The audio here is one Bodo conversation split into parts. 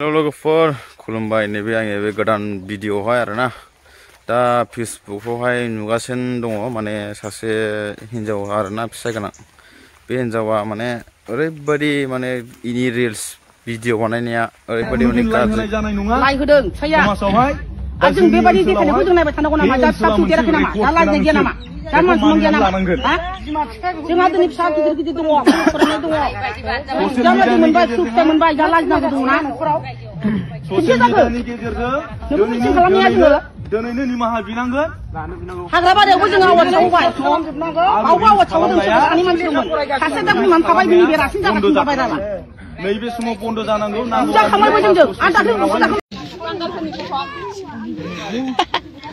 लोगोफोर खुलुमबाय नैबे आंनि बे गोदान भिडिअ'हाय आरोना दा फेसबुकआवहाय नुगासिनो दङ माने सासे हिनजाव आरोना फिसा गोनां बे हिनजावा माने ओरैबायदि माने इनि रिल्स भिडिअ बानायनाया ओरैबायदि माने गाज्रि लाइ होदों फिसाया जों बेबायदि देखायनायखौ जों नायबाय थानांगौ नामा दा फिसा देराखै नामा दा लाजिनाय गैया नामा दा मानसिमोन गैया नामा जोंहा दिनै फिसा गिदिर गिदिर दङ फरायनाय दङ जालादि मोनबाय फिथाइ मोनबाय दा लाजिनांगौ दङना न'खराव खेबसे जागोन नोंबो मिथिं खालामनाया जोङो दिनैनो निमाहा बिनांगोन हाग्रा बारियावबो जों आवाज सावबाय आवबो आवाज सावो जों सानै मानसि दंमोन सासे दा बुंनानै थाबाय बिनि बेरासिन जागासिनो जाबाय नामा नैबे समाव बन्द जानांगौ बुरजा खामायबाय जोंजों आरो दाख्लै बुरजा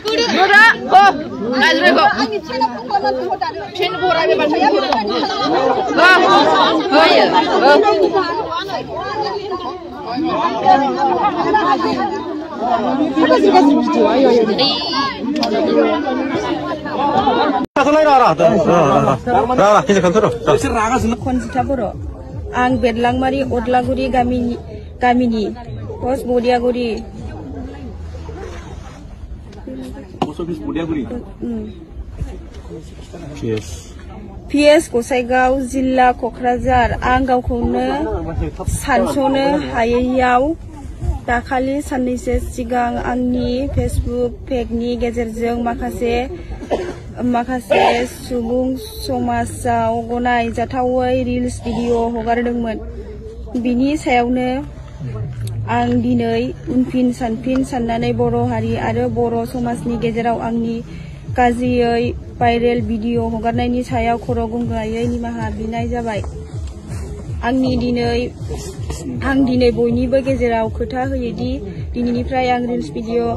Nora, oh, Nazri go. Chin bora be baca ya. Oh ya. Konjita Boro, Ang Bedlangmari Odlaguri Gamini, Pos Bodiaguri. PS Gसाइगाव जिल्ला क'क्राझार आं गावखौनो सानस'नो हायैयाव दाखालि साननैसो सिगां आंनि फेसबुक पेजनि गेजेरजों माखासे सुबुं समाजाव गनायजाथावै रिल्स भिडिअ हगारदोंमोन बिनि सायावनो आं दिनै उनफिन सानफिन साननानै बर' हारि आरो बर' समाजनि गेजेराव आंनि गाज्रियै भाइरेल भिडिअ हगारनायनि सायाव खर' गंगायै निमाहा बिनाय जाबाय आं दिनै बयनिबो गेजेराव खोथा होयोदि दिनैनिफ्राय आं रिल्स भिडिअ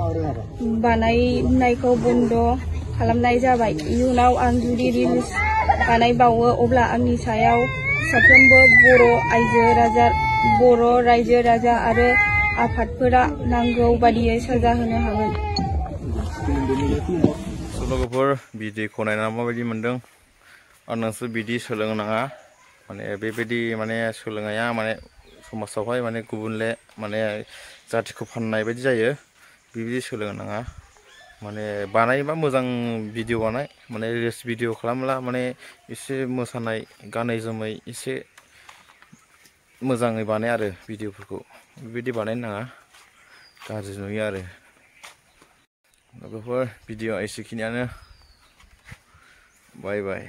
बानायनायखौ बन्द खालामनाय जाबाय इयुनाव आं जुदि रिल्स बानायबावो अब्ला आंनि सायाव साफ्रोमबो बर' रायजो राजा आरो आफादफोरा नांगौ बादियै साजा होनो हागोन लोगोफोर भिडिअखौ नायनानै माबायदि मोनदों आरो नोंसोर बिदि सोलोंनो नाङा माने बेबायदि माने सोलोंनाया माने समाजावहाय माने गुबुनले माने जातिखौ फाननाय बायदि जायो बिबायदि सोलोंनो नाङा माने बानायबा मोजां भिडिअ बानाय माने रिल्स भिडिअ खालामब्ला माने एसे मोसानाय गानै जोमै एसे मोजाङै बानाय आरो भिडिअफोरखौ बेबायदि बानायनो नाङा गाज्रि नुयो आरो लोगोफोर भिडिअआ एसेखिनियानो बाय बाय